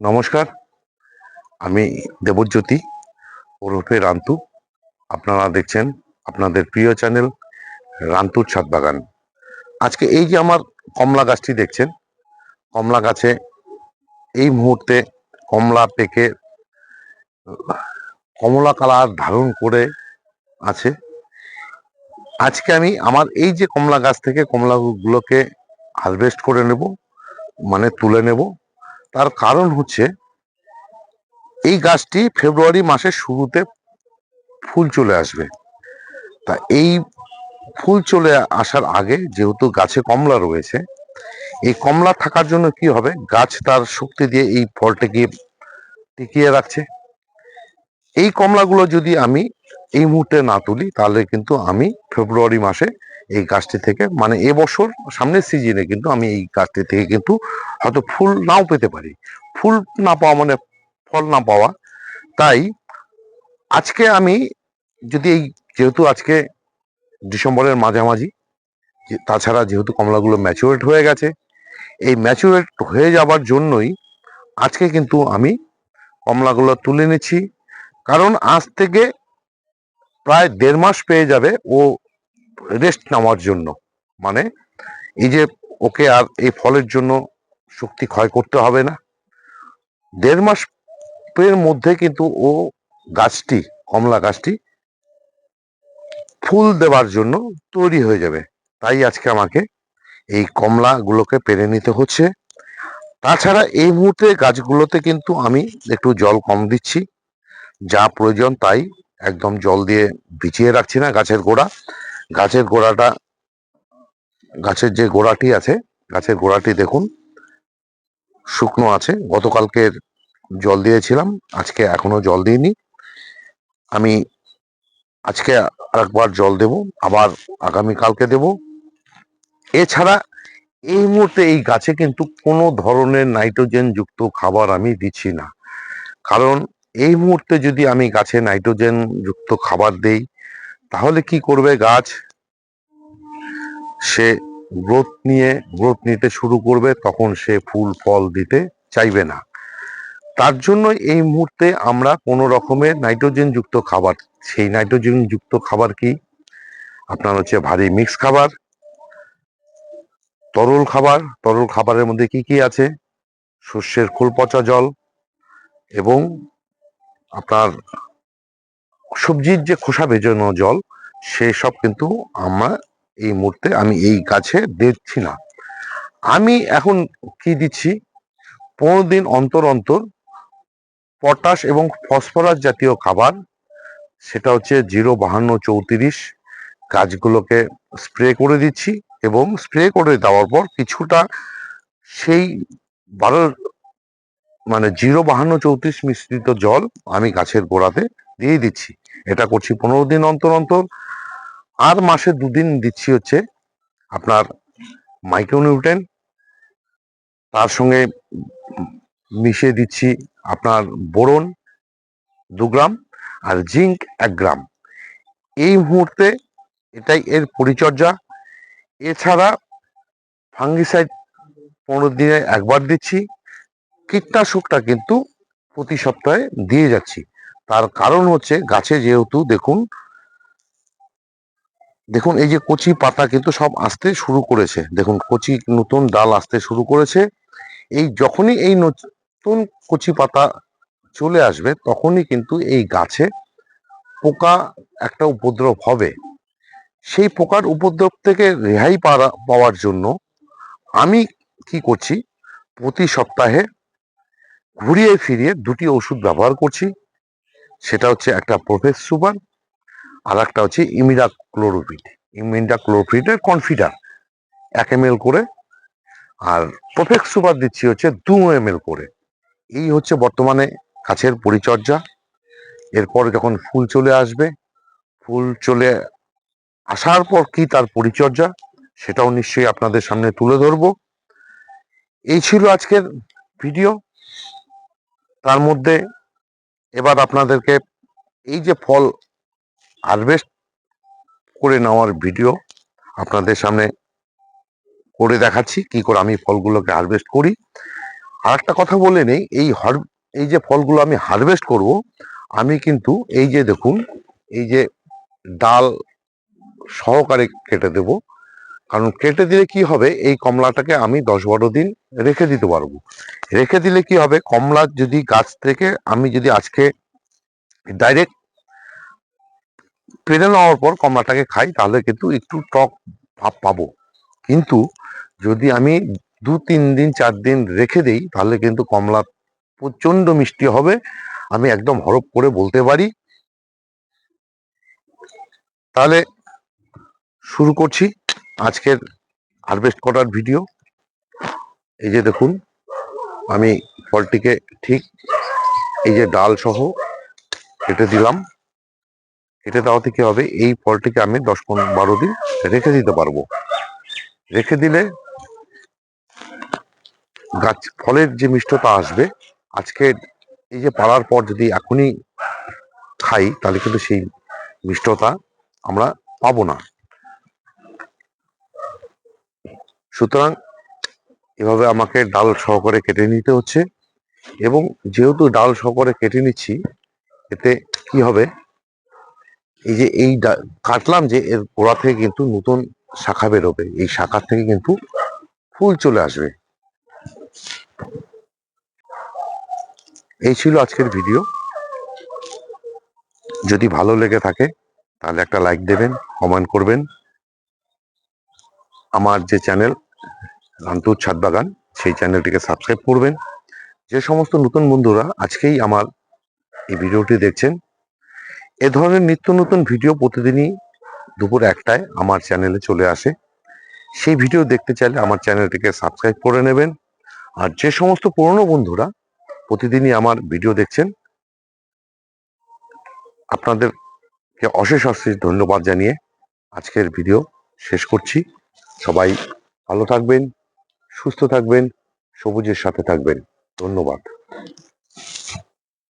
নমস্কার, আমি দেবজ্যোতি ওরফে রান্তু। আপনারা দেখছেন আপনাদের প্রিয় চ্যানেল রান্তুর ছাদ বাগান। আজকে এই যে আমার কমলা গাছটি দেখছেন, কমলা গাছে এই মুহূর্তে কমলা পেকে কমলা কালার ধারণ করে আছে। আজকে আমি আমার এই যে কমলা গাছ থেকে কমলাগুলোকে হারভেস্ট করে নেব, মানে তুলে নেব। তার কারণ হচ্ছে এই গাছটি ফেব্রুয়ারি মাসের শুরুতে ফুল চলে আসবে। তা এই ফুল চলে আসার আগে যেহেতু গাছে কমলা রয়েছে, এই কমলা থাকার জন্য কি হবে, গাছ তার শক্তি দিয়ে এই ফলটিকে টিকিয়ে রাখছে। এই কমলাগুলো যদি আমি এই মুহূর্তে না তুলি, তাহলে কিন্তু আমি ফেব্রুয়ারি মাসে এই গাছটি থেকে, মানে এবছর সামনের সিজনে কিন্তু আমি এই গাছটি থেকে কিন্তু হয়তো ফুল নাও পেতে পারি। ফুল না পাওয়া মানে ফল না পাওয়া। তাই আজকে আমি যদি এই, যেহেতু আজকে ডিসেম্বরের মাঝামাঝি, তাছাড়া যেহেতু কমলাগুলো ম্যাচুরেট হয়ে গেছে, এই ম্যাচুরেট হয়ে যাবার জন্যই আজকে কিন্তু আমি কমলাগুলো তুলে নিচ্ছি। কারণ আজ থেকে প্রায় 1.5 মাস পেয়ে যাবে ও রেস্ট নেওয়ার জন্য। মানে এই যে ওকে আর এই ফলের জন্য শক্তি ক্ষয় করতে হবে না। 1.5 মাসের মধ্যে কিন্তু ও গাছটি, কমলা গাছটি ফুল দেওয়ার জন্য তৈরি হয়ে যাবে। তাই আজকে আমাকে এই কমলাগুলোকে পেরে নিতে হচ্ছে। তাছাড়া এই মুহূর্তে গাছগুলোতে কিন্তু আমি একটু জল কম দিচ্ছি, যা প্রয়োজন তাই, একদম জল দিয়ে ভিজিয়ে রাখছি না গাছের গোড়া। গাছের গোড়াটা, গাছের যে গোড়াটি আছে, গাছের গোড়াটি দেখুন শুকনো আছে। গতকালকের জল দিয়েছিলাম, আজকে এখনো জল দিইনি। আমি আজকে আরেকবার জল দেব, আবার আগামীকালকে দেব। এছাড়া এই মুহূর্তে এই গাছে কিন্তু কোনো ধরনের নাইট্রোজেন যুক্ত খাবার আমি দিচ্ছি না। কারণ এই মুহূর্তে যদি আমি গাছে নাইট্রোজেন যুক্ত খাবার দেই, তাহলে কি করবে গাছ, সে গ্রোথ নিতে শুরু করবে, তখন সে ফুল ফল দিতে চাইবে না। তার জন্য এই মুহূর্তে আমরা কোনো রকমের নাইট্রোজেন যুক্ত খাবার, সেই নাইট্রোজেন যুক্ত খাবার কি আপনার হচ্ছে ভারী মিক্স খাবার, তরল খাবার। তরল খাবারের মধ্যে কি কি আছে, শস্যের খোল পচা জল এবং আপনার সবজির যে খোসা ভেজানো জল, সেসব কিন্তু আমরা এই মুহূর্তে আমি এই গাছে দিচ্ছি না। আমি এখন কি দিচ্ছি, 15 দিন অন্তর অন্তর পটাশ এবং ফসফরাস জাতীয় খাবার, সেটা হচ্ছে 05234 গাছগুলোকে স্প্রে করে দিচ্ছি। এবং স্প্রে করে দেওয়ার পর কিছুটা সেই 12, মানে 05234 মিশ্রিত জল আমি গাছের গোড়াতে দিয়ে দিচ্ছি। এটা করছি 15 দিন অন্তর অন্তর। আর মাসে 2 দিন দিচ্ছি হচ্ছে আপনার মাইক্রোনিউট্রেন, তার সঙ্গে মিশিয়ে দিচ্ছি আপনার বোরন 2 গ্রাম আর জিঙ্ক 1 গ্রাম। এই মুহূর্তে এটাই এর পরিচর্যা। এছাড়া ফাঙ্গিসাইড 15 দিনে একবার দিচ্ছি। কীটনাশকটা কিন্তু প্রতি সপ্তাহে দিয়ে যাচ্ছি। তার কারণ হচ্ছে গাছে যেহেতু দেখুন দেখুন এই যে কচি পাতা কিন্তু সব আসতে শুরু করেছে, দেখুন কচি নতুন ডাল আসতে শুরু করেছে। এই যখনই এই নতুন কচি পাতা চলে আসবে, তখনই কিন্তু এই গাছে পোকা একটা উপদ্রব হবে। সেই পোকার উপদ্রব থেকে রেহাই পাওয়ার জন্য আমি কি করছি, প্রতি সপ্তাহে ঘুরিয়ে ফিরিয়ে 2টি ওষুধ ব্যবহার করছি। সেটা হচ্ছে একটা প্রোফেক্স সুপার, আর একটা হচ্ছে ইমিডাক্লোরোপিডের কনফিডার 1 ml করে, আর প্রোফেক্স সুপার দিচ্ছি হচ্ছে 2 ml করে। এই হচ্ছে বর্তমানে গাছের পরিচর্যা। এরপর যখন ফুল চলে আসবে, ফুল চলে আসার পর কি তার পরিচর্যা, সেটাও নিশ্চয়ই আপনাদের সামনে তুলে ধরবো। এই ছিল আজকের ভিডিও। তার মধ্যে এবার আপনাদেরকে এই যে ফল হারভেস্ট করে নেওয়ার ভিডিও আপনাদের সামনে করে দেখাচ্ছি, কি করে আমি ফলগুলোকে হারভেস্ট করি। আর একটা কথা বলে নেই, এই যে ফলগুলো আমি হারভেস্ট করব, আমি কিন্তু এই যে দেখুন, এই যে ডাল সহকারে কেটে দেব। কারণ কেটে দিলে কি হবে, এই কমলাটাকে আমি 10-12 দিন রেখে দিতে পারবো। রেখে দিলে কি হবে, কমলা যদি গাছ থেকে আমি যদি আজকে ডাইরেক্ট পেরে নেওয়ার পর কমলাটাকে খাই, তাহলে কিন্তু একটু টক ভাব পাবো। কিন্তু যদি আমি 2-3 দিন 4 দিন রেখে দেই, তাহলে কিন্তু কমলা প্রচন্ড মিষ্টি হবে, আমি একদম হরপ করে বলতে পারি। তাহলে শুরু করছি আজকের হারভেস্ট করার ভিডিও। এই যে দেখুন, আমি ফলটিকে ঠিক এই যে ডাল সহ কেটে দিলাম। কেটে দেওয়াতে কি হবে, এই ফলটিকে আমি 10-12 দিন রেখে দিতে পারবো। রেখে দিলে গাছ ফলের যে মিষ্টতা আসবে, আজকে এই যে পাড়ার পর যদি এখনই খাই, তাহলে কিন্তু সেই মিষ্টতা আমরা পাবো না। সুতরাং এভাবে আমাকে ডাল সহকারে কেটে নিতে হচ্ছে। এবং যেহেতু ডাল সহকারে কেটে নিচ্ছি, এতে কি হবে, এই যে কাটলাম যে এর গোড়া থেকে কিন্তু নতুন শাখা বেরোবে, এই শাখার থেকে কিন্তু ফুল চলে আসবে। এই ছিল আজকের ভিডিও। যদি ভালো লেগে থাকে তাহলে একটা লাইক দেবেন, কমেন্ট করবেন। আমার যে চ্যানেল রান্তুর ছাদ বাগান, সেই চ্যানেলটিকে সাবস্ক্রাইব করবেন। যে সমস্ত নতুন বন্ধুরা আজকেই আমার এই ভিডিওটি দেখছেন, এ ধরনের নিত্য নতুন ভিডিও প্রতিদিনই দুপুর 1টায় আমার চ্যানেলে চলে আসে। সেই ভিডিও দেখতে চাইলে আমার চ্যানেলটিকে সাবস্ক্রাইব করে নেবেন। আর যে সমস্ত পুরনো বন্ধুরা প্রতিদিনই আমার ভিডিও দেখছেন, আপনাদেরকে অশেষ অশেষ ধন্যবাদ জানিয়ে আজকের ভিডিও শেষ করছি। সবাই ভালো থাকবেন, সুস্থ থাকবেন, সবুজের সাথে থাকবেন। ধন্যবাদ।